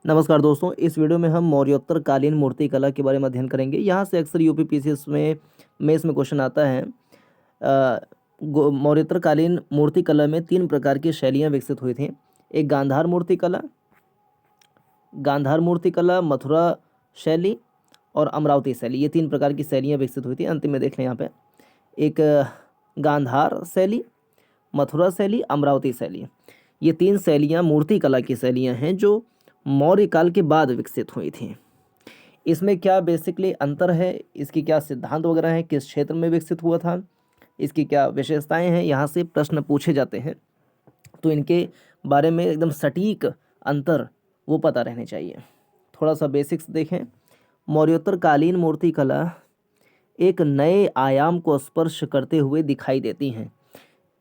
नमस्कार दोस्तों, इस वीडियो में हम मौर्योत्तर कालीन मूर्ति कला के बारे में अध्ययन करेंगे। यहाँ से अक्सर यूपी पीसीएस में इसमें क्वेश्चन आता है। मौर्योत्तर कालीन मूर्ति कला में तीन प्रकार की शैलियाँ विकसित हुई थीं। एक गांधार मूर्ति कला, मथुरा शैली और अमरावती शैली, ये तीन प्रकार की शैलियाँ विकसित हुई थी। अंतिम में देख लें यहाँ पे एक गांधार शैली, मथुरा शैली, अमरावती शैली। ये तीन शैलियाँ मूर्ति कला की शैलियाँ हैं जो मौर्य काल के बाद विकसित हुई थी। इसमें क्या बेसिकली अंतर है, इसकी क्या सिद्धांत वगैरह है, किस क्षेत्र में विकसित हुआ था, इसकी क्या विशेषताएं हैं, यहाँ से प्रश्न पूछे जाते हैं। तो इनके बारे में एकदम सटीक अंतर वो पता रहने चाहिए। थोड़ा सा बेसिक्स देखें। मौर्योत्तर कालीन मूर्ति कला एक नए आयाम को स्पर्श करते हुए दिखाई देती हैं।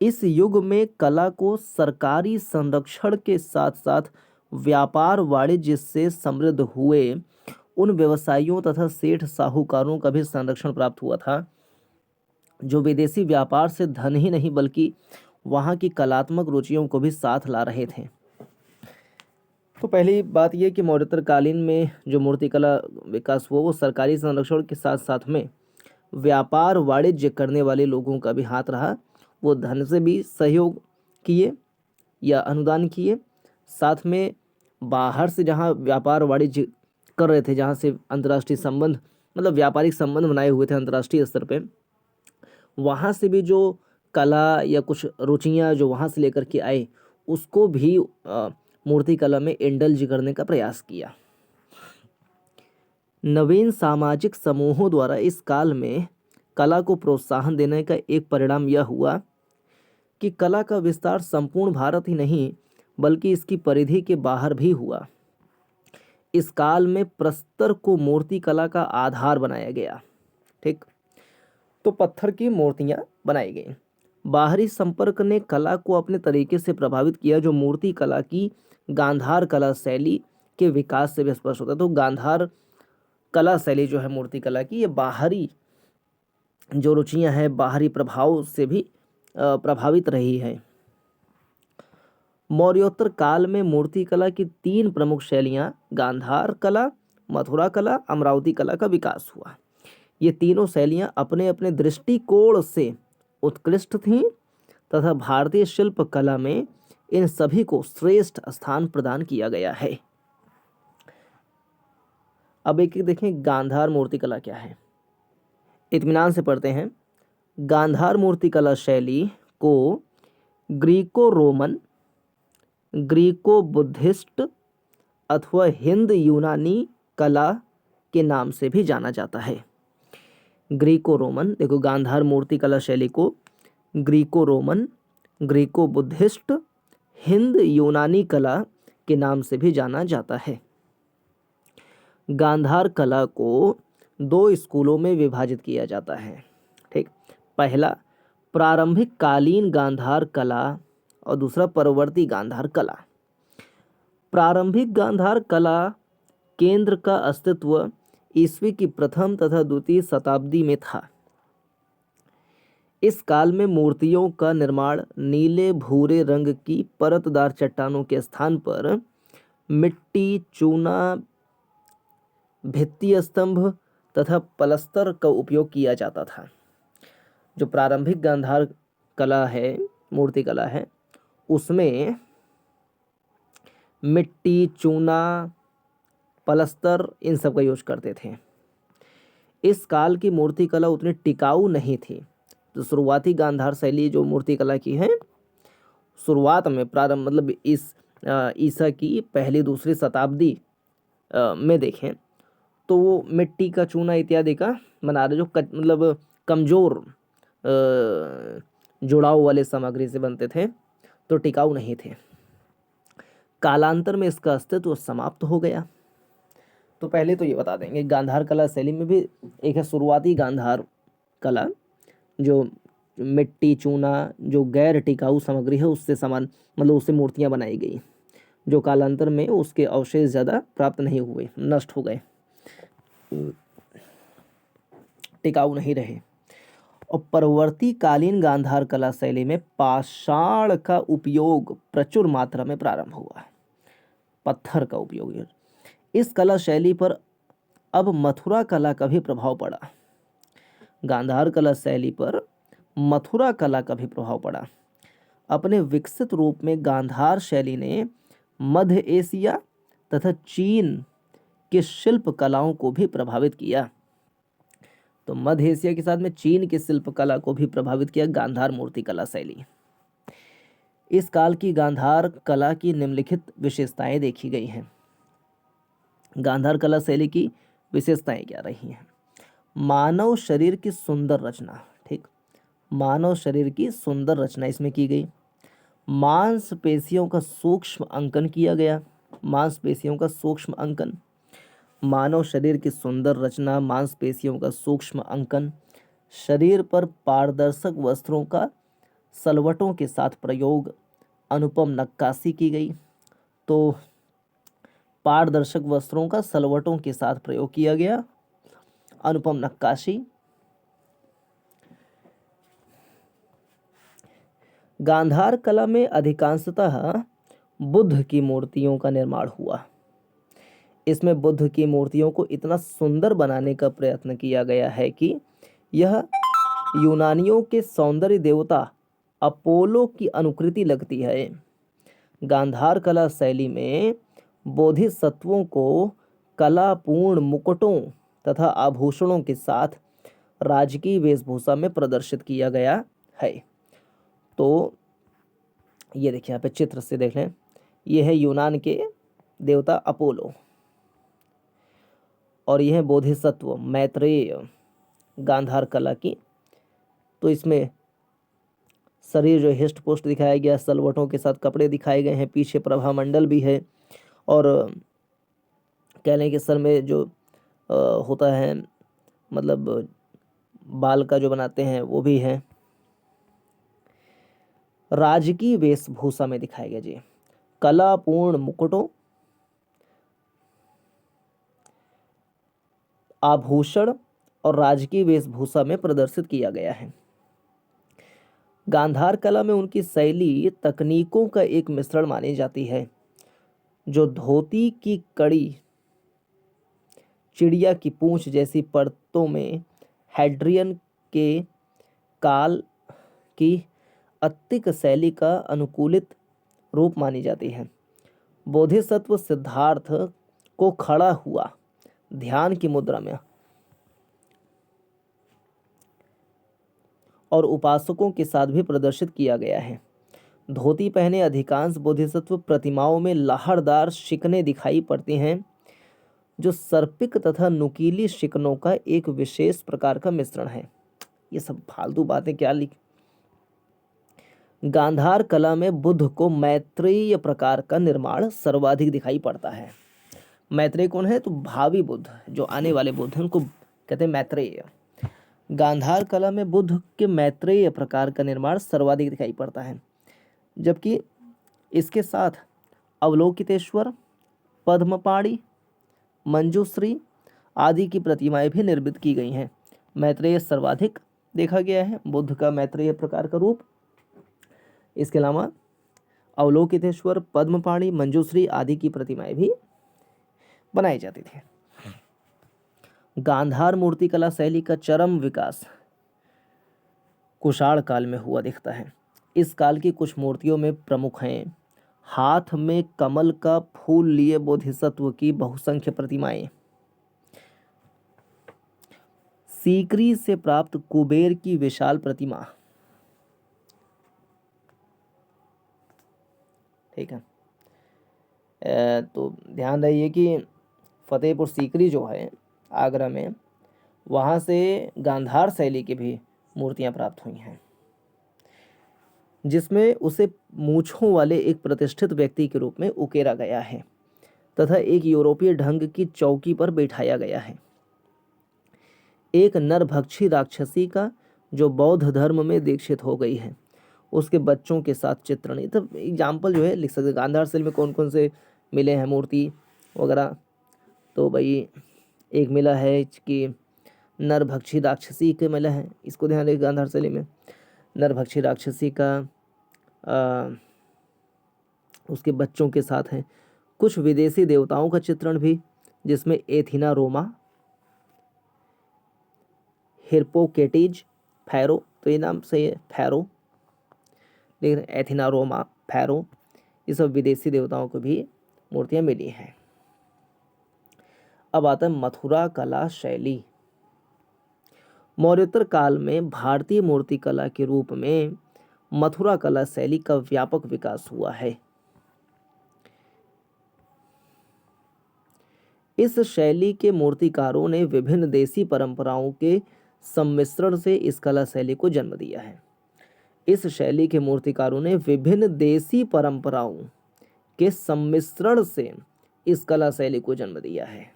इस युग में कला को सरकारी संरक्षण के साथ साथ व्यापार वाणिज्य से समृद्ध हुए उन व्यवसायियों तथा सेठ साहूकारों का भी संरक्षण प्राप्त हुआ था जो विदेशी व्यापार से धन ही नहीं बल्कि वहां की कलात्मक रुचियों को भी साथ ला रहे थे। तो पहली बात यह कि मौर्योत्तर कालीन में जो मूर्तिकला विकास हुआ वो सरकारी संरक्षण के साथ साथ में व्यापार वाणिज्य करने वाले लोगों का भी हाथ रहा। वो धन से भी सहयोग किए या अनुदान किए, साथ में बाहर से जहाँ व्यापार वाणिज्य कर रहे थे, जहाँ से अंतर्राष्ट्रीय संबंध मतलब व्यापारिक संबंध बनाए हुए थे अंतर्राष्ट्रीय स्तर पे, वहाँ से भी जो कला या कुछ रुचियाँ जो वहाँ से लेकर के आए उसको भी मूर्ति कला में इंडल्ज करने का प्रयास किया। नवीन सामाजिक समूहों द्वारा इस काल में कला को प्रोत्साहन देने का एक परिणाम यह हुआ कि कला का विस्तार संपूर्ण भारत ही नहीं बल्कि इसकी परिधि के बाहर भी हुआ। इस काल में प्रस्तर को मूर्ति कला का आधार बनाया गया। ठीक, तो पत्थर की मूर्तियां बनाई गई। बाहरी संपर्क ने कला को अपने तरीके से प्रभावित किया जो मूर्ति कला की गांधार कला शैली के विकास से भी स्पष्ट होता है। तो गांधार कला शैली जो है मूर्ति कला की, ये बाहरी जो रुचियां हैं, बाहरी प्रभाव से भी प्रभावित रही है। मौर्योत्तर काल में मूर्ति कला की तीन प्रमुख शैलियां गांधार कला, मथुरा कला, अमरावती कला का विकास हुआ। ये तीनों शैलियां अपने अपने दृष्टिकोण से उत्कृष्ट थीं तथा भारतीय शिल्प कला में इन सभी को श्रेष्ठ स्थान प्रदान किया गया है। अब एक एक देखें गांधार मूर्ति कला क्या है। इत्मीनान से पढ़ते हैं। गांधार मूर्ति कला शैली को ग्रीको रोमन, ग्रीको बुद्धिस्ट अथवा हिंद यूनानी कला के नाम से भी जाना जाता है। ग्रीको रोमन, देखो गांधार मूर्ति कला शैली को Greco Roman, Greco Buddhist, Hind यूनानी कला के नाम से भी जाना जाता है। गांधार कला को दो स्कूलों में विभाजित किया जाता है। ठीक, पहला प्रारंभिक कालीन गांधार कला और दूसरा परवर्ती गांधार कला। प्रारंभिक गांधार कला केंद्र का अस्तित्व ईस्वी की प्रथम तथा द्वितीय शताब्दी में था। इस काल में मूर्तियों का निर्माण नीले भूरे रंग की परतदार चट्टानों के स्थान पर मिट्टी, चूना, भित्ति स्तंभ तथा पलस्तर का उपयोग किया जाता था। जो प्रारंभिक गांधार कला है, मूर्ति कला है, उसमें मिट्टी, चूना, पलस्तर इन सब का यूज करते थे। इस काल की मूर्ति कला उतनी टिकाऊ नहीं थी। तो शुरुआती गांधार शैली जो मूर्ति कला की है, शुरुआत में प्रारंभ मतलब इस ईसा की पहली दूसरी शताब्दी में देखें तो वो मिट्टी का, चूना इत्यादि का बना रहे जो मतलब कमजोर जुड़ाव वाले सामग्री से बनते थे, तो टिकाऊ नहीं थे। कालांतर में इसका अस्तित्व समाप्त हो गया। तो पहले तो ये बता देंगे गांधार कला शैली में भी एक है शुरुआती गांधार कला जो मिट्टी, चूना, जो गैर टिकाऊ सामग्री है उससे समान मतलब उससे मूर्तियां बनाई गई, जो कालांतर में उसके अवशेष ज़्यादा प्राप्त नहीं हुए, नष्ट हो गए, टिकाऊ नहीं रहे। और परवर्ती कालीन गांधार कला शैली में पाषाण का उपयोग प्रचुर मात्रा में प्रारंभ हुआ। पत्थर का उपयोग, इस कला शैली पर अब मथुरा कला का भी प्रभाव पड़ा। गांधार कला शैली पर मथुरा कला का भी प्रभाव पड़ा। अपने विकसित रूप में गांधार शैली ने मध्य एशिया तथा चीन के शिल्प कलाओं को भी प्रभावित किया। तो मध्य एशिया के साथ में चीन के शिल्प कला को भी प्रभावित किया गांधार मूर्ति कला शैली। इस काल की गांधार कला की निम्नलिखित विशेषताएं देखी गई हैं। गांधार कला शैली की विशेषताएं क्या रही हैं? मानव शरीर की सुंदर रचना, ठीक, मानव शरीर की सुंदर रचना इसमें की गई। मांसपेशियों का सूक्ष्म अंकन किया गया। मांसपेशियों का सूक्ष्म अंकन, मानव शरीर की सुंदर रचना, मांसपेशियों का सूक्ष्म अंकन, शरीर पर पारदर्शक वस्त्रों का सलवटों के साथ प्रयोग, अनुपम नक्काशी की गई। तो पारदर्शक वस्त्रों का सलवटों के साथ प्रयोग किया गया, अनुपम नक्काशी। गांधार कला में अधिकांशतः बुद्ध की मूर्तियों का निर्माण हुआ। इसमें बुद्ध की मूर्तियों को इतना सुंदर बनाने का प्रयत्न किया गया है कि यह यूनानियों के सौंदर्य देवता अपोलो की अनुकृति लगती है। गांधार कला शैली में बोधिसत्वों को कलापूर्ण मुकुटों तथा आभूषणों के साथ राजकीय वेशभूषा में प्रदर्शित किया गया है। तो ये देखिए, यहाँ पे चित्र से देख लें, ये है यूनान के देवता अपोलो और यह है बोधिसत्व मैत्रेय गांधार कला की। तो इसमें शरीर जो हिष्ट पुष्ट दिखाया गया, सलवटों के साथ कपड़े दिखाए गए हैं, पीछे प्रभा मंडल भी है और कह लें कि सर में जो होता है, मतलब बाल का जो बनाते हैं वो भी है। राजकीय वेशभूषा में दिखाया गया जी, कलापूर्ण मुकुटों, आभूषण और राजकीय वेशभूषा में प्रदर्शित किया गया है। गांधार कला में उनकी शैली तकनीकों का एक मिश्रण मानी जाती है, जो धोती की कड़ी, चिड़िया की पूंछ जैसी परतों में हैड्रियन के काल की अत्तिक शैली का अनुकूलित रूप मानी जाती है। बोधिसत्व सिद्धार्थ को खड़ा हुआ ध्यान की मुद्रा में और उपासकों के साथ भी प्रदर्शित किया गया है। धोती पहने अधिकांश बोधिसत्व प्रतिमाओं में लहरदार शिकनें दिखाई पड़ती हैं, जो सर्पिक तथा नुकीली शिकनों का एक विशेष प्रकार का मिश्रण है। ये सब फालतू बातें क्या लिख। गांधार कला में बुद्ध को मैत्रेय प्रकार का निर्माण सर्वाधिक दिखाई पड़ता है। मैत्रेय कौन है? तो भावी बुद्ध, जो आने वाले बुद्ध हैं, उनको कहते हैं मैत्रेय। गांधार कला में बुद्ध के मैत्रेय प्रकार का निर्माण सर्वाधिक दिखाई पड़ता है, जबकि इसके साथ अवलोकितेश्वर, पद्मपाणि, मंजूश्री आदि की प्रतिमाएं भी निर्मित की गई हैं। मैत्रेय सर्वाधिक देखा गया है, बुद्ध का मैत्रेय प्रकार का रूप। इसके अलावा अवलोकितेश्वर, पद्मपाणि, मंजूश्री आदि की प्रतिमाएं भी बनाई जाती थी। गांधार मूर्तिकला शैली का चरम विकास कुषाण काल में हुआ दिखता है। इस काल की कुछ मूर्तियों में प्रमुख हैं हाथ में कमल का फूल लिए बोधिसत्व की बहुसंख्य प्रतिमाएं, सीकरी से प्राप्त कुबेर की विशाल प्रतिमा, ठीक है। तो ध्यान रहिए कि फतेहपुर सीकरी जो है आगरा में, वहाँ से गांधार शैली की भी मूर्तियाँ प्राप्त हुई हैं, जिसमें उसे मूंछों वाले एक प्रतिष्ठित व्यक्ति के रूप में उकेरा गया है तथा एक यूरोपीय ढंग की चौकी पर बैठाया गया है। एक नरभक्षी राक्षसी का, जो बौद्ध धर्म में दीक्षित हो गई है, उसके बच्चों के साथ चित्रण। तो एग्जाम्पल जो है लिख सकते, गांधार शैली में कौन कौन से मिले हैं मूर्ति वगैरह। तो भाई एक मिला है कि नरभक्षी राक्षसी के मिला है, इसको ध्यान रखिए। गांधार शैली में नरभक्षी राक्षसी का उसके बच्चों के साथ है। कुछ विदेशी देवताओं का चित्रण भी जिसमें एथिना रोमा, हिरपोकेटिज, फैरो, तो ये नाम सही है फैरो, लेकिन एथिना रोमा, फैरो, ये सब विदेशी देवताओं को भी मूर्तियां मिली हैं। अब आता है मथुरा कला शैली। मौर्योत्तर काल में भारतीय मूर्ति कला के रूप में मथुरा कला शैली का व्यापक विकास हुआ है। इस शैली के मूर्तिकारों ने विभिन्न देसी परंपराओं के सम्मिश्रण से इस कला शैली को जन्म दिया है। इस शैली के मूर्तिकारों ने विभिन्न देसी परंपराओं के सम्मिश्रण से इस कला शैली को जन्म दिया है।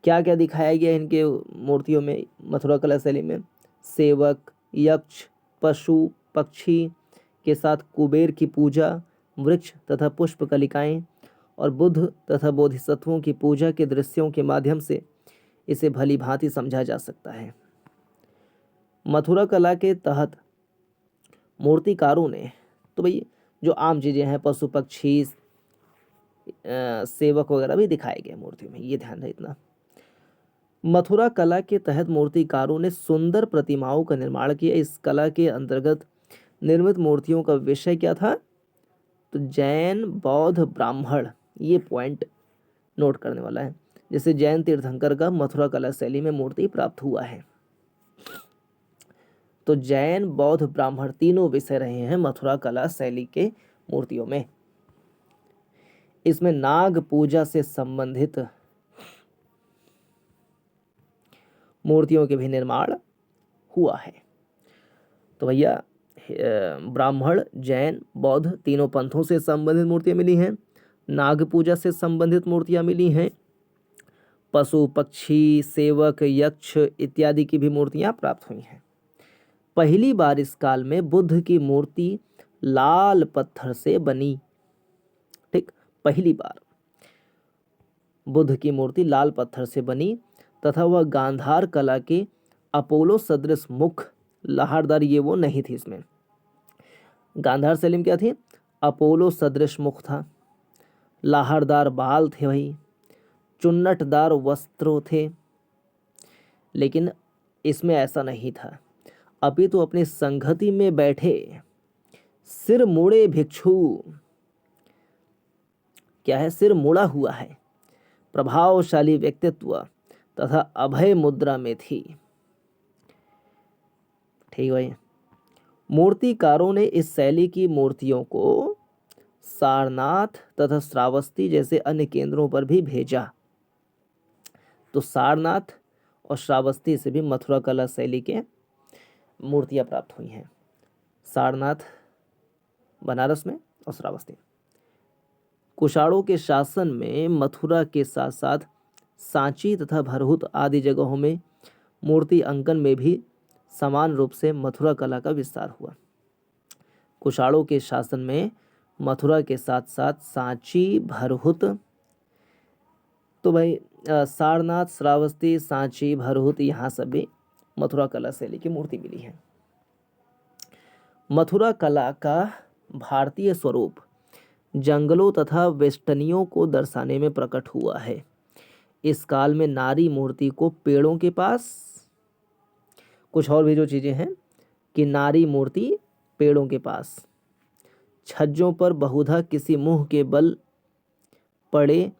क्या क्या दिखाया गया इनके मूर्तियों में, मथुरा कला शैली में? सेवक, यक्ष, पशु, पक्षी के साथ कुबेर की पूजा, वृक्ष तथा पुष्प कलिकाएं और बुद्ध तथा बोधिसत्वों की पूजा के दृश्यों के माध्यम से इसे भली भांति समझा जा सकता है। मथुरा कला के तहत मूर्तिकारों ने, तो भाई जो आम चीजें हैं, पशु पक्षी, सेवक वगैरह भी दिखाए गए मूर्तियों में, ये ध्यान है इतना। मथुरा कला के तहत मूर्तिकारों ने सुंदर प्रतिमाओं का निर्माण किया। इस कला के अंतर्गत निर्मित मूर्तियों का विषय क्या था? तो जैन, बौद्ध, ब्राह्मण, ये पॉइंट नोट करने वाला है। जैसे जैन तीर्थंकर का मथुरा कला शैली में मूर्ति प्राप्त हुआ है, तो जैन, बौद्ध, ब्राह्मण तीनों विषय रहे हैं मथुरा कला शैली के मूर्तियों में। इसमें नाग पूजा से संबंधित मूर्तियों के भी निर्माण हुआ है। तो भैया ब्राह्मण, जैन, बौद्ध तीनों पंथों से संबंधित मूर्तियां मिली हैं। नाग पूजा से संबंधित मूर्तियां मिली हैं। पशु पक्षी, सेवक, यक्ष इत्यादि की भी मूर्तियां प्राप्त हुई हैं। पहली बार इस काल में बुद्ध की मूर्ति लाल पत्थर से बनी। ठीक, पहली बार बुद्ध की मूर्ति लाल पत्थर से बनी तथा वह गांधार कला के अपोलो सदृश मुख, लहारदार, ये वो नहीं थी। इसमें गांधार शैली में क्या थी? अपोलो सदृश मुख था, लहारदार बाल थे भाई, चुन्नटदार वस्त्रों थे। लेकिन इसमें ऐसा नहीं था। अभी तो अपनी संगति में बैठे सिर मुड़े भिक्षु, क्या है? सिर मुड़ा हुआ है, प्रभावशाली व्यक्तित्व तथा अभय मुद्रा में थी। ठीक भाई। मूर्तिकारों ने इस शैली की मूर्तियों को सारनाथ तथा श्रावस्ती जैसे अन्य केंद्रों पर भी भेजा। तो सारनाथ और श्रावस्ती से भी मथुरा कला शैली के मूर्तियां प्राप्त हुई हैं। सारनाथ बनारस में और श्रावस्ती। कुषाणों के शासन में मथुरा के साथ साथ सांची तथा भरहुत आदि जगहों में मूर्ति अंकन में भी समान रूप से मथुरा कला का विस्तार हुआ। कुषाणों के शासन में मथुरा के साथ साथ सांची, भरहुत, तो भाई सारनाथ, श्रावस्ती, सांची, भरहुत, यहाँ सब भी मथुरा कला शैली की मूर्ति मिली है। मथुरा कला का भारतीय स्वरूप जंगलों तथा वेष्टनियों को दर्शाने में प्रकट हुआ है। इस काल में नारी मूर्ति को पेड़ों के पास, कुछ और भी जो चीजें हैं कि नारी मूर्ति पेड़ों के पास, छज्जों पर बहुधा किसी मुंह के बल पड़े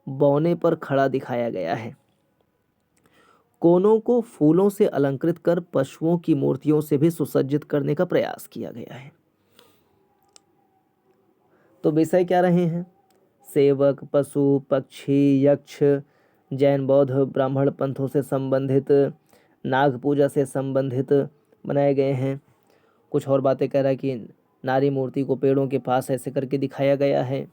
बौने पर खड़ा दिखाया गया है। कोनों को फूलों से अलंकृत कर पशुओं की मूर्तियों से भी सुसज्जित करने का प्रयास किया गया है। तो विषय क्या रहे हैं? सेवक, पशु, पक्षी, यक्ष, जैन, बौद्ध, ब्राह्मण पंथों से संबंधित, नाग पूजा से संबंधित बनाए गए हैं। कुछ और बातें कह रहा है कि नारी मूर्ति को पेड़ों के पास ऐसे करके दिखाया गया है।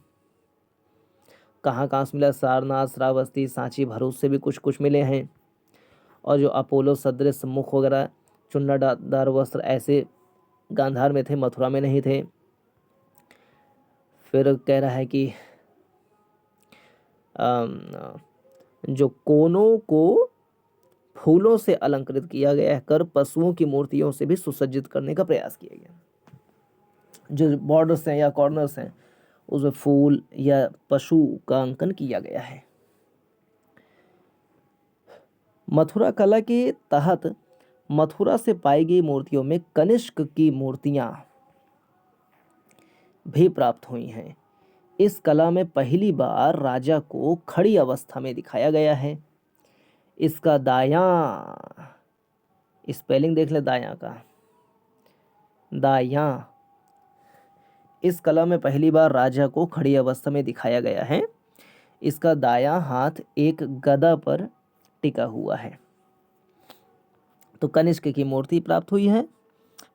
कहाँ कहाँ से मिला? सारनाथ, श्रावस्ती, सांची, भरूच से भी कुछ कुछ मिले हैं। और जो अपोलो सदृश मुख वगैरह, चुन्नटदार वस्त्र ऐसे गांधार में थे, मथुरा में नहीं थे। फिर कह रहा है कि जो कोनों को फूलों से अलंकृत किया गया है कर पशुओं की मूर्तियों से भी सुसज्जित करने का प्रयास किया गया। जो बॉर्डर्स हैं या कॉर्नर्स हैं उसमें फूल या पशु का अंकन किया गया है। मथुरा कला के तहत मथुरा से पाई गई मूर्तियों में कनिष्क की मूर्तियां भी प्राप्त हुई हैं। इस कला में पहली बार राजा को खड़ी अवस्था में दिखाया गया है। इसका दायां स्पेलिंग देख ले, दायां का दायां। इस कला में पहली बार राजा को खड़ी अवस्था में दिखाया गया है। इसका दायां हाथ एक गदा पर टिका हुआ है। तो कनिष्क की मूर्ति प्राप्त हुई है,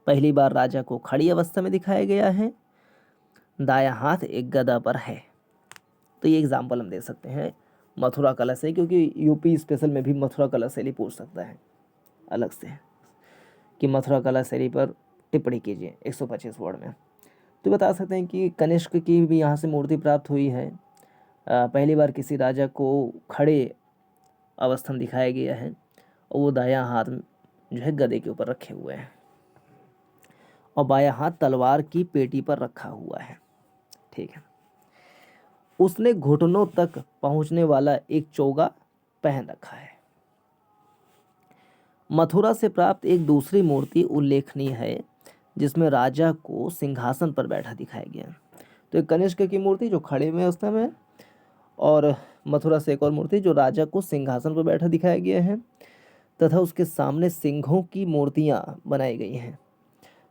पहली बार राजा को खड़ी अवस्था में दिखाया गया है, दायां हाथ एक गदा पर है। तो ये एग्जाम्पल हम दे सकते हैं मथुरा कला से, क्योंकि यूपी स्पेशल में भी मथुरा कला शैली पूछ सकता है अलग से कि मथुरा कला शैली पर टिप्पणी कीजिए 125 वर्ड में। तो बता सकते हैं कि कनिष्क की भी यहाँ से मूर्ति प्राप्त हुई है। पहली बार किसी राजा को खड़े अवस्था में दिखाया गया है और वो दायां हाथ जो है गदे के ऊपर रखे हुए हैं और बायां हाथ तलवार की पेटी पर रखा हुआ है। ठीक है। उसने घुटनों तक पहुंचने वाला एक चोगा पहन रखा है। मथुरा से प्राप्त एक दूसरी मूर्ति उल्लेखनीय है जिसमें राजा को सिंहासन पर बैठा दिखाया गया। तो एक कनिष्क की मूर्ति जो खड़े हुए अवस्था में, और मथुरा से एक और मूर्ति जो राजा को सिंहासन पर बैठा दिखाया गया है तथा उसके सामने सिंहों की मूर्तियां बनाई गई हैं।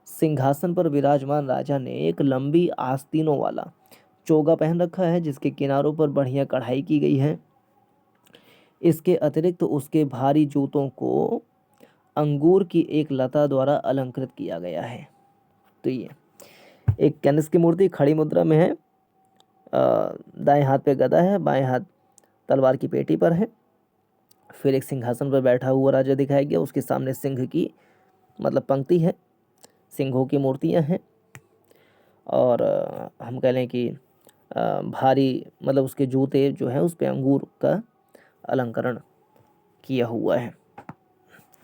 सिंहासन पर विराजमान राजा ने एक लंबी आस्तीनों वाला चोगा पहन रखा है जिसके किनारों पर बढ़िया कढ़ाई की गई है। इसके अतिरिक्त उसके भारी जूतों को अंगूर की एक लता द्वारा अलंकृत किया गया है। तो ये एक कनिष्क की मूर्ति खड़ी मुद्रा में है, दाएं हाथ पे गदा है, बाएं हाथ तलवार की पेटी पर है। फिर एक सिंहासन पर बैठा हुआ राजा दिखाया गया, उसके सामने सिंह की मतलब पंक्ति है, सिंहों की मूर्तियां हैं। और हम कह लें कि भारी मतलब उसके जूते जो हैं उस पे अंगूर का अलंकरण किया हुआ है,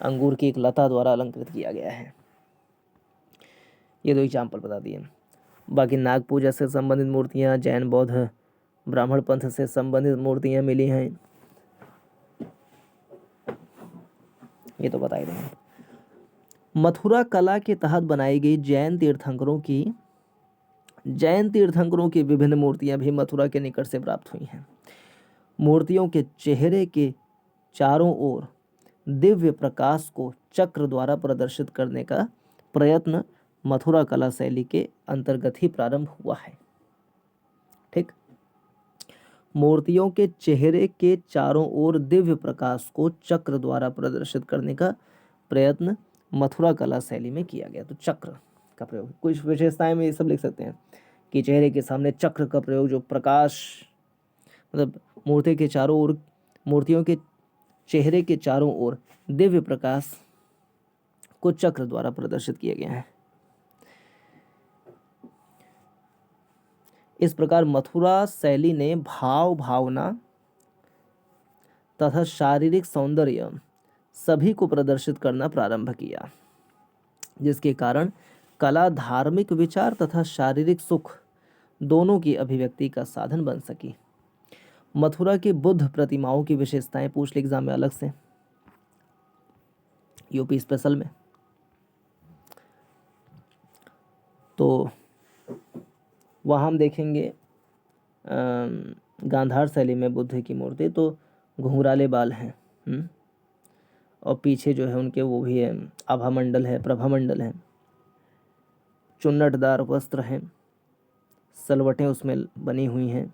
अंगूर की एक लता द्वारा अलंकृत किया गया है। ये दो एग्जाम्पल बता दिए। बाकी नाग पूजा से संबंधित मूर्तियां, जैन बौद्ध ब्राह्मण पंथ से संबंधित मूर्तियां मिली हैं, ये तो बता ही रहे हैं। मथुरा कला के तहत बनाई गई जैन तीर्थंकरों की विभिन्न मूर्तियां भी मथुरा के निकट से प्राप्त हुई हैं। मूर्तियों के चेहरे के चारों ओर दिव्य प्रकाश को चक्र द्वारा प्रदर्शित करने का प्रयत्न मथुरा कला शैली के अंतर्गत ही प्रारंभ हुआ है। ठीक। मूर्तियों के चेहरे के चारों ओर दिव्य प्रकाश को चक्र द्वारा प्रदर्शित करने का प्रयत्न मथुरा कला शैली में किया गया। तो चक्र का प्रयोग, कुछ विशेषताएं में ये सब लिख सकते हैं कि चेहरे के सामने चक्र का प्रयोग, जो प्रकाश मतलब मूर्तियों के चेहरे के चारों ओर दिव्य प्रकाश को चक्र द्वारा प्रदर्शित किया गया है। इस प्रकार मथुरा शैली ने भाव, भावना तथा शारीरिक सौंदर्य सभी को प्रदर्शित करना प्रारंभ किया, जिसके कारण कला धार्मिक विचार तथा शारीरिक सुख दोनों की अभिव्यक्ति का साधन बन सकी। मथुरा के बुद्ध प्रतिमाओं की विशेषताएं पूछ ले एग्जाम में अलग से, यूपी स्पेशल में। तो वहाँ हम देखेंगे गांधार शैली में बुद्ध की मूर्ति, तो घुंघराले बाल हैं और पीछे जो है उनके वो भी है, आभा मंडल है, प्रभा मंडल है, चुन्नटदार वस्त्र हैं, सलवटें उसमें बनी हुई हैं,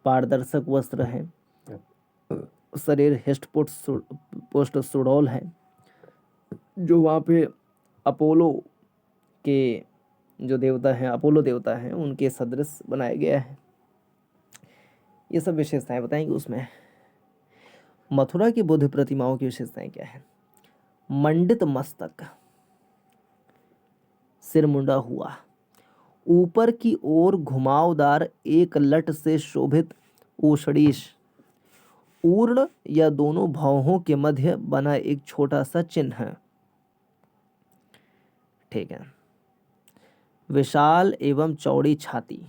पारदर्शक वस्त्र हैं, शरीर हिष्ट पुष्ट सुडौल है, जो वहाँ पे अपोलो के जो देवता हैं, अपोलो देवता हैं, उनके सदृश बनाया गया है। ये सब विशेषताएं बताएंगे उसमें। मथुरा की बुद्ध प्रतिमाओं की विशेषताएं क्या है? मंडित मस्तक, सिर मुंडा हुआ, ऊपर की ओर घुमावदार एक लट से शोभित ऊषणीश, ऊर्ण या दोनों भौहों के मध्य बना एक छोटा सा चिन्ह। ठीक है। विशाल एवं चौड़ी छाती,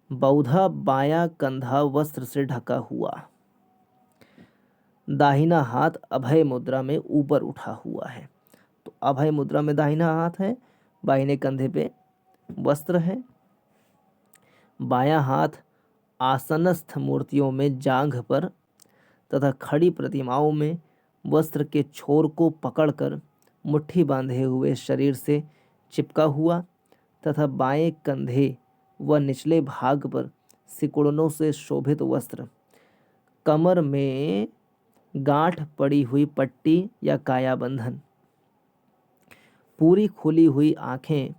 बहुधा बायां कंधा वस्त्र से ढका हुआ, दाहिना हाथ अभय मुद्रा में ऊपर उठा हुआ है। तो अभय मुद्रा में दाहिना हाथ है, बाहिने कंधे पे वस्त्र है, बायां हाथ आसनस्थ मूर्तियों में जांघ पर तथा खड़ी प्रतिमाओं में वस्त्र के छोर को पकड़कर मुट्ठी बांधे हुए शरीर से चिपका हुआ तथा बाएं कंधे व निचले भाग पर सिकुड़नों से शोभित वस्त्र, कमर में गांठ पड़ी हुई पट्टी या काया बंधन, पूरी खुली हुई आंखें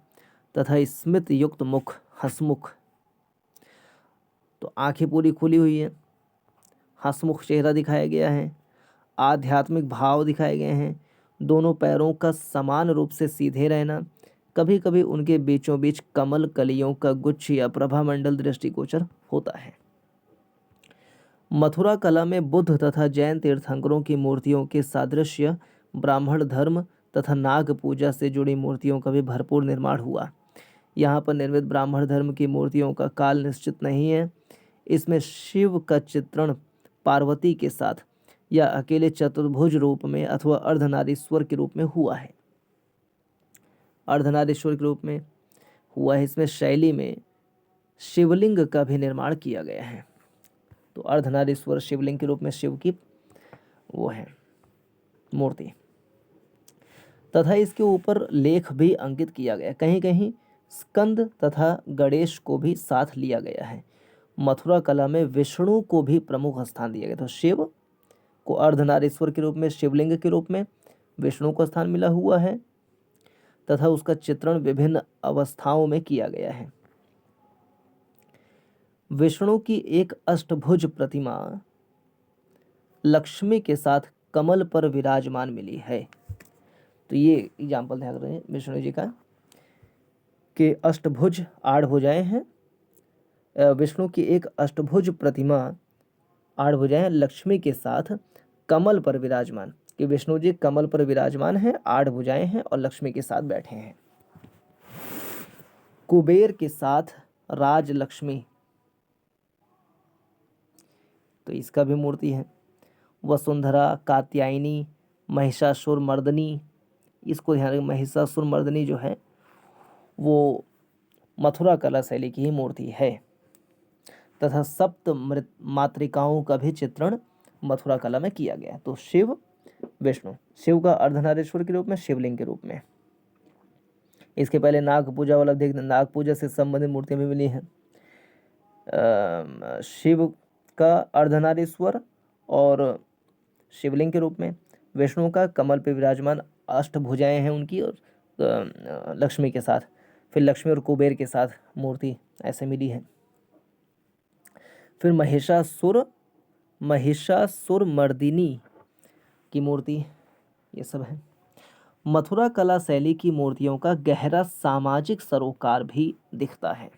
तथा स्मित युक्त मुख, हंसमुख। तो आंखें पूरी खुली हुई है, हंसमुख चेहरा दिखाया गया है, आध्यात्मिक भाव दिखाए गए हैं, दोनों पैरों का समान रूप से सीधे रहना, कभी कभी उनके बीचों बीच कमल कलियों का गुच्छ या प्रभामंडल दृष्टिगोचर होता है। मथुरा कला में बुद्ध तथा जैन तीर्थंकरों की मूर्तियों के सादृश्य ब्राह्मण धर्म तथा नाग पूजा से जुड़ी मूर्तियों का भी भरपूर निर्माण हुआ। यहाँ पर निर्मित ब्राह्मण धर्म की मूर्तियों का काल निश्चित नहीं है। इसमें शिव का चित्रण पार्वती के साथ या अकेले चतुर्भुज रूप में अथवा अर्धनारीश्वर के रूप में हुआ है। अर्धनारीश्वर के रूप में हुआ है। इसमें शैली में शिवलिंग का भी निर्माण किया गया है। तो अर्धनारीश्वर शिवलिंग के रूप में शिव की वो है मूर्ति, तथा इसके ऊपर लेख भी अंकित किया गया। कहीं कहीं स्कंद तथा गणेश को भी साथ लिया गया है। मथुरा कला में विष्णु को भी प्रमुख स्थान दिया गया। तो शिव को अर्धनारीश्वर के रूप में, शिवलिंग के रूप में विष्णु को स्थान मिला हुआ है तथा उसका चित्रण विभिन्न अवस्थाओं में किया गया है। विष्णु की एक अष्टभुज प्रतिमा लक्ष्मी के साथ कमल पर विराजमान मिली है। तो ये एग्जाम्पल ध्यान रखें विष्णु जी का कि अष्टभुज 8 भुजाएं हैं। विष्णु की एक अष्टभुज प्रतिमा 8 भुजाएं लक्ष्मी के साथ कमल पर विराजमान, कि विष्णु जी कमल पर विराजमान हैं, 8 भुजाएं हैं और लक्ष्मी के साथ बैठे हैं। कुबेर के साथ राज लक्ष्मी, तो इसका भी मूर्ति है। वसुंधरा, कात्यायनी, महिषासुर मर्दनी, इसको ध्यान रखें। महिषासुर मर्दनी जो है वो मथुरा कला शैली की ही मूर्ति है तथा सप्त मातृकाओं का भी चित्रण मथुरा कला में किया गया। तो शिव, विष्णु, शिव का अर्धनारीश्वर के रूप में, शिवलिंग के रूप में। इसके पहले नाग पूजा वाला देख, नाग पूजा से संबंधित मूर्तियां भी मिली हैं। शिव का अर्धनारीश्वर और शिवलिंग के रूप में, विष्णु का कमल पे विराजमान 8 भुजाएं हैं उनकी और लक्ष्मी के साथ, फिर लक्ष्मी और कुबेर के साथ मूर्ति ऐसे मिली है। फिर महिषासुर मर्दिनी की मूर्ति, ये सब है। मथुरा कला शैली की मूर्तियों का गहरा सामाजिक सरोकार भी दिखता है।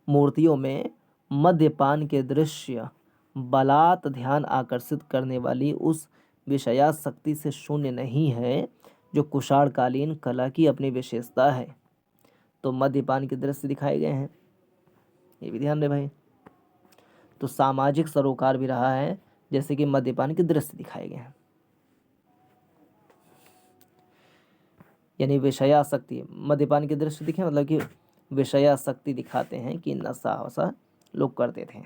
मूर्तियों में मद्यपान के दृश्य बलात् ध्यान आकर्षित करने वाली उस विषयासक्ति से शून्य नहीं है जो कुषाणकालीन कला की अपनी विशेषता है। तो मद्यपान के दृश्य दिखाए गए हैं, ये भी ध्यान रहे भाई। तो सामाजिक सरोकार भी रहा है, जैसे कि मद्यपान के दृश्य दिखाए गए हैं, यानी विषयासक्ति। मद्यपान के दृश्य दिखे मतलब कि विषयासक्ति दिखाते हैं कि नशा वशा लोग करते थे।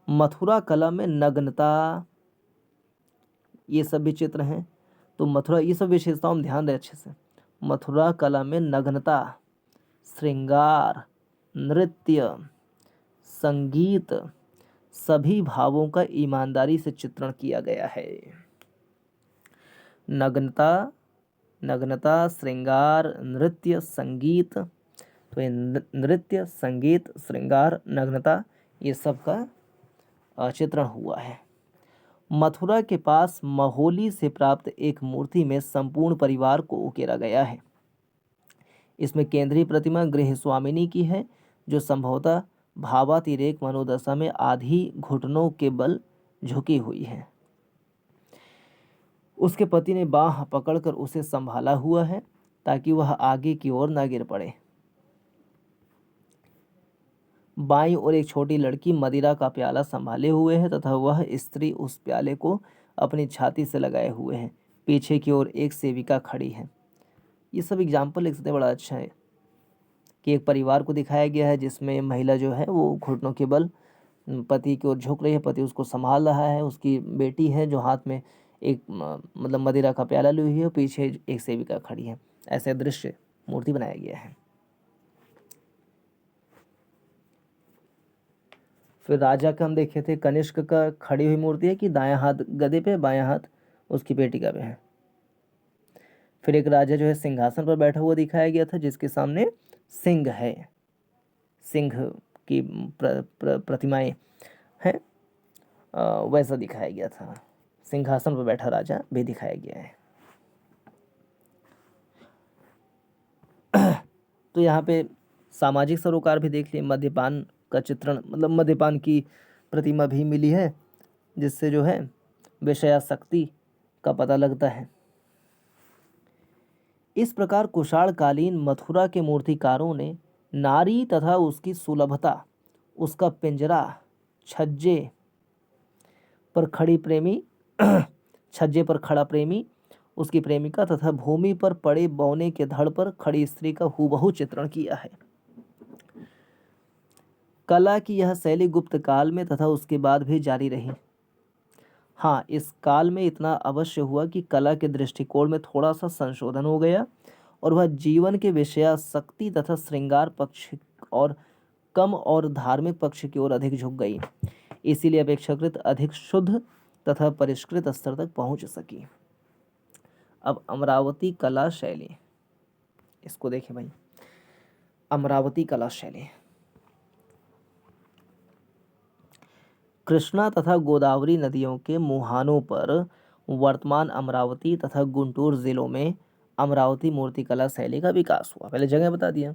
मथुरा कला में नग्नता, ये सब भी चित्र हैं। तो मथुरा, ये सब विशेषताओं में ध्यान रहे अच्छे से। मथुरा कला में नग्नता, श्रृंगार, नृत्य, संगीत, सभी भावों का ईमानदारी से चित्रण किया गया है। नग्नता, श्रृंगार, नृत्य, संगीत। तो ये नृत्य, संगीत, श्रृंगार, नग्नता, ये सब का चित्रण हुआ है। मथुरा के पास महोली से प्राप्त एक मूर्ति में संपूर्ण परिवार को उकेरा गया है। इसमें केंद्रीय प्रतिमा गृह स्वामिनी की है, जो संभवतः भावातिरेक मनोदशा में आधी घुटनों के बल झुकी हुई है। उसके पति ने बाह पकड़कर उसे संभाला हुआ है ताकि वह आगे की ओर न गिर पड़े। बाईं ओर एक छोटी लड़की मदिरा का प्याला संभाले हुए है तथा वह स्त्री उस प्याले को अपनी छाती से लगाए हुए है। पीछे की ओर एक सेविका खड़ी है। ये सब एग्जाम्पल लिख सकते, बड़ा अच्छा है कि एक परिवार को दिखाया गया है जिसमें महिला जो है वो घुटनों के बल पति की ओर झुक रही है, पति उसको संभाल रहा है, उसकी बेटी है जो हाथ में एक मतलब मदिरा का प्याला ली हुई है, पीछे एक सेविका खड़ी है। ऐसे दृश्य मूर्ति बनाया गया है। फिर राजा का हम देखे थे, कनिष्क का खड़ी हुई मूर्ति है कि दायां हाथ गदे पे, बायां हाथ उसकी पेटिका पे है। फिर एक राजा जो है सिंहासन पर बैठा हुआ दिखाया गया था जिसके सामने सिंह है, सिंह की प्रतिमाएं हैं, वैसा दिखाया गया था। सिंहासन पर बैठा राजा भी दिखाया गया है। तो यहाँ पे सामाजिक सरोकार भी देख लिए, मद्यपान का चित्रण, मतलब मद्यपान की प्रतिमा भी मिली है जिससे जो है विषयासक्ति का पता लगता है। इस प्रकार कुषाणकालीन मथुरा के मूर्तिकारों ने नारी तथा उसकी सुलभता, उसका पिंजरा, छज्जे पर खड़ी प्रेमी छज्जे पर खड़ा प्रेमी, उसकी प्रेमिका तथा भूमि पर पड़े बौने के धड़ पर खड़ी स्त्री का हूबहू चित्रण किया है। कला की यह शैली गुप्त काल में तथा उसके बाद भी जारी रही। हाँ, इस काल में इतना अवश्य हुआ कि कला के दृष्टिकोण में थोड़ा सा संशोधन हो गया और वह जीवन के विषयासक्ति तथा श्रृंगार पक्ष और कम और धार्मिक पक्ष की ओर अधिक झुक गई। इसीलिए अपेक्षाकृत अधिक शुद्ध तथा परिष्कृत स्तर तक पहुंच सकी। अब अमरावती कला शैली, इसको देखें भाई। अमरावती कला शैली कृष्णा तथा गोदावरी नदियों के मुहानों पर वर्तमान अमरावती तथा गुंटूर जिलों में अमरावती मूर्तिकला शैली का विकास हुआ। पहले जगह बता दिया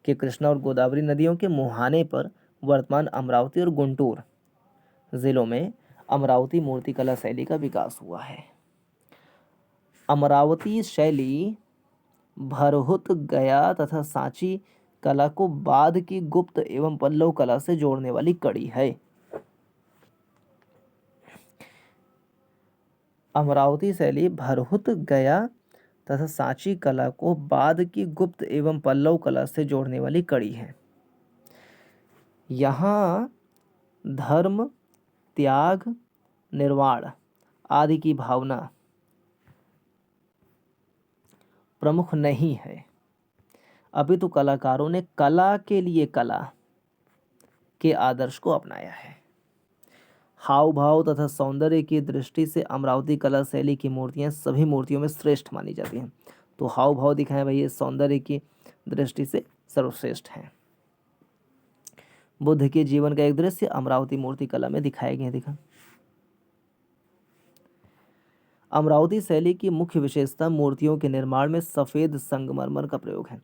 कि कृष्णा और गोदावरी नदियों के मुहाने पर वर्तमान अमरावती और गुंटूर जिलों में अमरावती मूर्तिकला शैली का विकास हुआ है। अमरावती शैली भरहुत, गया तथा सांची कला को बाद की गुप्त एवं पल्लव कला से जोड़ने वाली कड़ी है। अमरावती शैली भरहुत, गया तथा सांची कला को बाद की गुप्त एवं पल्लव कला से जोड़ने वाली कड़ी है। यहाँ धर्म, त्याग, निर्वाण आदि की भावना प्रमुख नहीं है, अपितु कलाकारों ने कला के लिए कला के आदर्श को अपनाया है। हाव भाव तथा सौंदर्य की दृष्टि से अमरावती कला शैली की मूर्तियां सभी मूर्तियों में श्रेष्ठ मानी जाती हैं। तो हाव भाव दिखाए भाई, ये सौंदर्य की दृष्टि से सर्वश्रेष्ठ है। बुद्ध के जीवन का एक दृश्य अमरावती मूर्ति कला में दिखाया गया। देखा, अमरावती शैली की मुख्य विशेषता मूर्तियों के निर्माण में सफेद संगमरमर का प्रयोग है।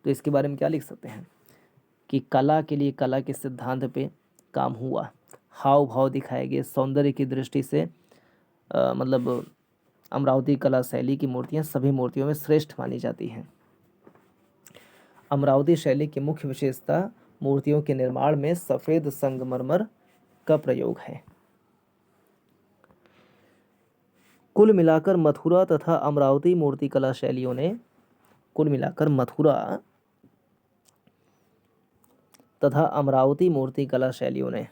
तो इसके बारे में क्या लिख सकते हैं कि कला के लिए कला के सिद्धांत पे काम हुआ, हाव भाव दिखाए गए, सौंदर्य की दृष्टि से मतलब अमरावती कला शैली की मूर्तियां सभी मूर्तियों में श्रेष्ठ मानी जाती हैं। अमरावती शैली की मुख्य विशेषता मूर्तियों के निर्माण में सफेद संगमरमर का प्रयोग है। कुल मिलाकर मथुरा तथा अमरावती मूर्तिकला शैलियों ने कुल मिलाकर मथुरा तथा अमरावती मूर्तिकला शैलियों ने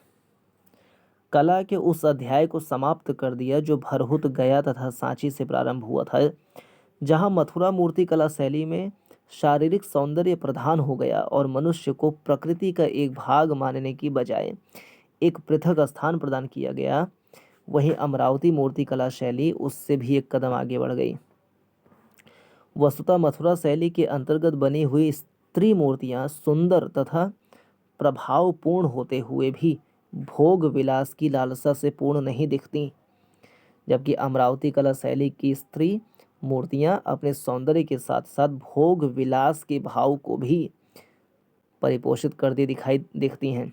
कला के उस अध्याय को समाप्त कर दिया जो भरहुत, गया तथा सांची से प्रारंभ हुआ था। जहां मथुरा मूर्तिकला शैली में शारीरिक सौंदर्य प्रधान हो गया और मनुष्य को प्रकृति का एक भाग मानने की बजाय एक पृथक स्थान प्रदान किया गया, वहीं अमरावती मूर्तिकला शैली उससे भी एक कदम आगे बढ़ गई। वस्तुतः मथुरा शैली के अंतर्गत बनी हुई स्त्री मूर्तियां सुंदर तथा प्रभावपूर्ण होते हुए भी भोग विलास की लालसा से पूर्ण नहीं दिखती, जबकि अमरावती कला शैली की स्त्री मूर्तियां अपने सौंदर्य के साथ साथ भोग विलास के भाव को भी परिपोषित करती दिखती हैं।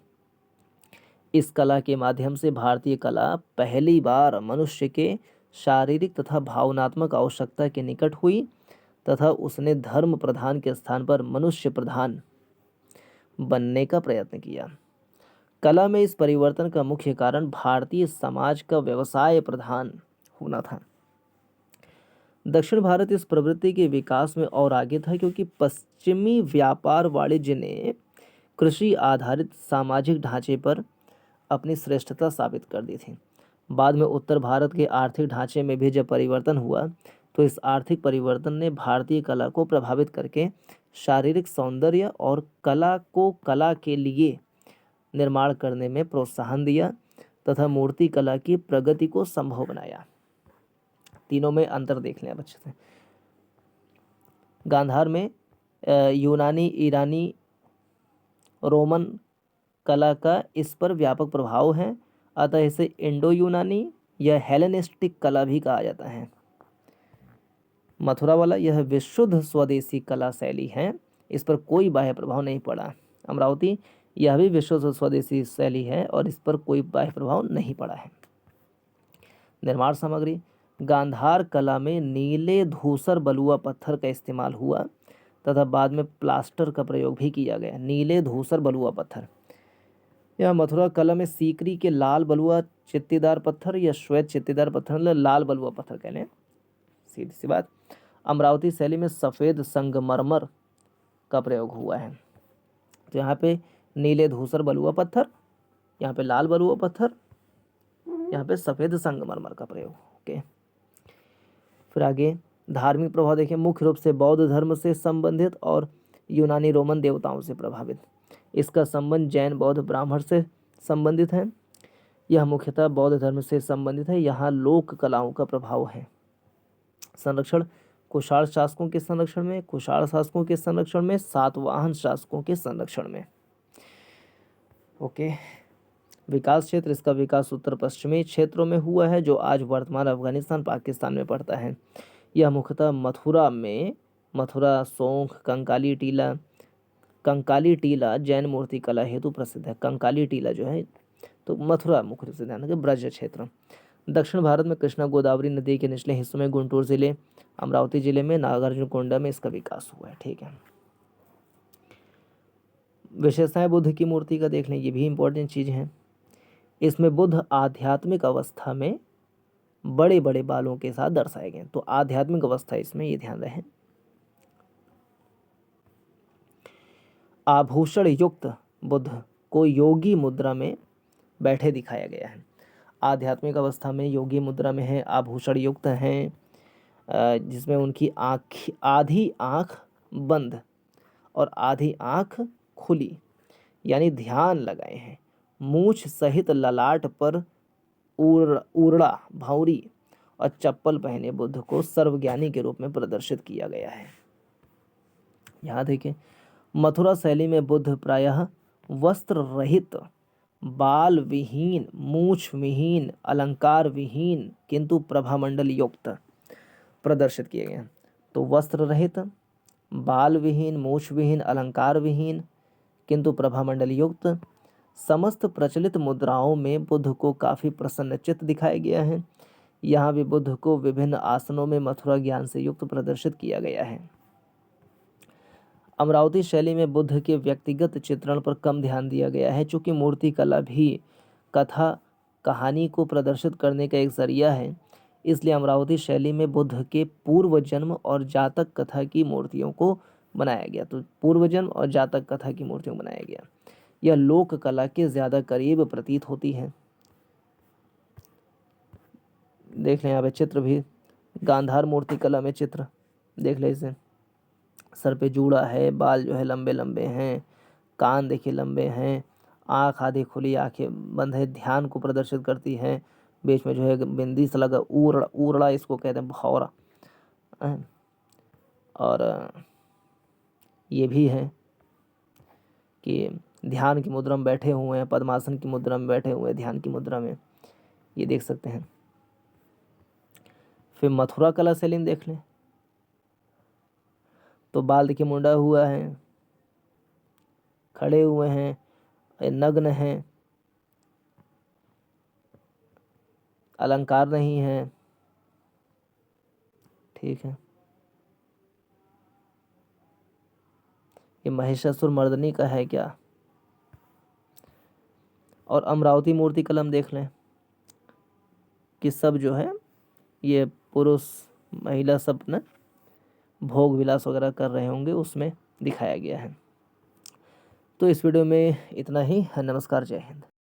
इस कला के माध्यम से भारतीय कला पहली बार मनुष्य के शारीरिक तथा भावनात्मक आवश्यकता के निकट हुई तथा उसने धर्म प्रधान के स्थान पर मनुष्य प्रधान बनने का प्रयत्न किया। कला में इस परिवर्तन का मुख्य कारण भारतीय समाज का व्यवसाय प्रधान होना था। दक्षिण भारत इस प्रवृत्ति के विकास में और आगे था, क्योंकि पश्चिमी व्यापार वाणिज्य ने कृषि आधारित सामाजिक ढांचे पर अपनी श्रेष्ठता साबित कर दी थी। बाद में उत्तर भारत के आर्थिक ढांचे में भी जब परिवर्तन हुआ, तो इस आर्थिक परिवर्तन ने भारतीय कला को प्रभावित करके शारीरिक सौंदर्य और कला को कला के लिए निर्माण करने में प्रोत्साहन दिया तथा मूर्ति कला की प्रगति को संभव बनाया। तीनों में अंतर देख लें अब अच्छे से। गांधार में यूनानी, ईरानी, रोमन कला का इस पर व्यापक प्रभाव है, अतः इसे इंडो यूनानी या हेलेनिस्टिक कला भी कहा जाता है। मथुरा वाला यह विशुद्ध स्वदेशी कला शैली है, इस पर कोई बाह्य प्रभाव नहीं पड़ा। अमरावती यह भी विशुद्ध स्वदेशी शैली है और इस पर कोई बाह्य प्रभाव नहीं पड़ा है। निर्माण सामग्री, गांधार कला में नीले धूसर बलुआ पत्थर का इस्तेमाल हुआ तथा बाद में प्लास्टर का प्रयोग भी किया गया। नीले धूसर बलुआ पत्थर, यह मथुरा कला में सीकरी के लाल बलुआ चित्तीदार पत्थर या श्वेत चित्तीदार पत्थर, लाल बलुआ पत्थर कह लें, सीधी सी बात। अमरावती शैली में सफ़ेद संगमरमर का प्रयोग हुआ है। तो यहाँ पे नीले धूसर बलुआ पत्थर, यहाँ पे लाल बलुआ पत्थर, यहाँ पे सफ़ेद संगमरमर का प्रयोग। ओके, फिर आगे धार्मिक प्रभाव देखें। मुख्य रूप से बौद्ध धर्म से संबंधित और यूनानी रोमन देवताओं से प्रभावित। इसका संबंध जैन बौद्ध ब्राह्मण से संबंधित है। यह मुख्यतः बौद्ध धर्म से संबंधित है। यहाँ लोक कलाओं का प्रभाव है। संरक्षण, कुषाण शासकों के संरक्षण में, कुषाण शासकों के संरक्षण में, सातवाहन शासकों के संरक्षण में। ओके, विकास क्षेत्र, इसका विकास उत्तर पश्चिमी क्षेत्रों में हुआ है, जो आज वर्तमान अफगानिस्तान पाकिस्तान में पड़ता है। यह मुख्यतः मथुरा, सोंख, कंकाली टीला जैन मूर्ति कला हेतु प्रसिद्ध है। कंकाली टीला जो है तो मथुरा मुख्य रूप से ध्यान रखें, ब्रज क्षेत्र। दक्षिण भारत में कृष्णा गोदावरी नदी के निचले हिस्सों में, गुंटूर जिले, अमरावती जिले में, नागार्जुनकोंडा में इसका विकास हुआ है। ठीक है, विशेषताएं बुद्ध की मूर्ति का देख लें, ये भी इंपॉर्टेंट चीज़ है। इसमें बुद्ध आध्यात्मिक अवस्था में बड़े बड़े बालों के साथ दर्शाए गए, तो आध्यात्मिक अवस्था इसमें ये ध्यान रहे। आभूषण युक्त बुद्ध को योगी मुद्रा में बैठे दिखाया गया है। आध्यात्मिक अवस्था में योगी मुद्रा में है, आभूषण युक्त हैं, जिसमें उनकी आधी आँख बंद और आधी आँख खुली, यानी ध्यान लगाए हैं। मूछ सहित ललाट पर उरड़ा भावरी और चप्पल पहने बुद्ध को सर्वज्ञानी के रूप में प्रदर्शित किया गया है। यहाँ देखें, मथुरा शैली में बुद्ध प्रायः वस्त्र रहित, बाल विहीन, मूछ विहीन, अलंकार विहीन किंतु प्रभामंडल युक्त प्रदर्शित किए गए। तो वस्त्र रहित, बाल विहीन, मूछ विहीन, अलंकार विहीन किंतु प्रभामंडल युक्त समस्त प्रचलित मुद्राओं में बुद्ध को काफ़ी प्रसन्नचित्त दिखाया गया है। यहाँ भी बुद्ध को विभिन्न आसनों में मथुरा ज्ञान से युक्त प्रदर्शित किया गया है। अमरावती शैली में बुद्ध के व्यक्तिगत चित्रण पर कम ध्यान दिया गया है। चूँकि मूर्ति कला भी कथा कहानी को प्रदर्शित करने का एक जरिया है, इसलिए अमरावती शैली में बुद्ध के पूर्व जन्म और जातक कथा की मूर्तियों को बनाया गया। तो पूर्व जन्म और जातक कथा की मूर्तियों को बनाया गया। यह लोक कला के ज़्यादा करीब प्रतीत होती है। देख लें यहाँ पे चित्र भी, गांधार मूर्ति कला में चित्र देख लें। इसे सर पे जूड़ा है, बाल जो है लंबे लंबे हैं, कान देखिए लंबे हैं, आँख आधी खुली, आंखें बंद है, ध्यान को प्रदर्शित करती है। बीच में जो है बिंदी सा लगा, उरड़ा इसको कहते हैं, भौरा। और ये भी है कि ध्यान की मुद्रा में बैठे हुए हैं, पद्मासन की मुद्रा में बैठे हुए हैं, ध्यान की मुद्रा में, ये देख सकते हैं। फिर मथुरा कला शैली देख लें, तो बाल देखिए मुंडा हुआ है, खड़े हुए हैं, नग्न हैं, अलंकार नहीं है। ठीक है, ये महिषासुर मर्दनी का है क्या। और अमरावती मूर्तिकला हम देख लें कि सब जो है ये पुरुष महिला सब ना भोग विलास वगैरह कर रहे होंगे, उसमें दिखाया गया है। तो इस वीडियो में इतना ही। नमस्कार, जय हिंद।